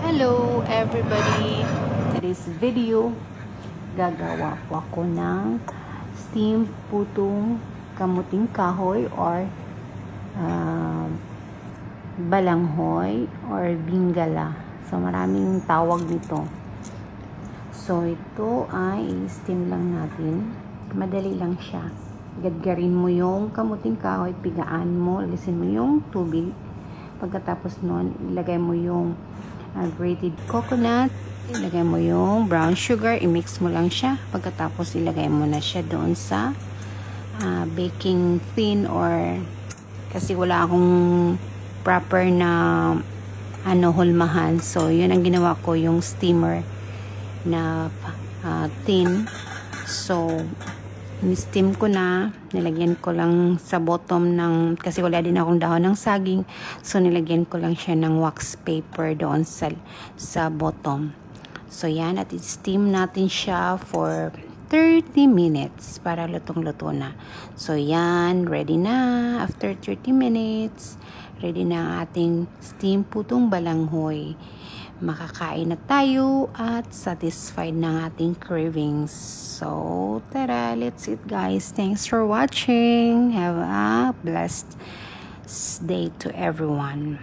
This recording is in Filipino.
Hello everybody! Today's video, gagawa po ako ng steamed putong kamuting kahoy or balanghoy or bingala. So maraming tawag nito. So ito ay steam lang natin. Madali lang siya. Gadgarin mo yung kamuting kahoy, pigaan mo, alisin mo yung tubig. Pagkatapos nun, ilagay mo yung grated coconut, ilagay mo yung brown sugar, i-mix mo lang siya. Pagkatapos ilagay mo na siya doon sa baking tin, or kasi wala akong proper na hulmahan. So yun ang ginawa ko, yung steamer na tin. So ni-steam ko na, nilagyan ko lang sa bottom ng, kasi wala din akong dahon ng saging, so nilagyan ko lang siya ng wax paper doon sa bottom. So yan, at steam natin siya for 30 minutes para lutong-luto na. So yan, ready na. After 30 minutes, ready na ang ating steam putong balanghoy. Makakain na tayo at satisfied ng ating cravings. So, tara, let's eat guys. Thanks for watching. Have a blessed day to everyone.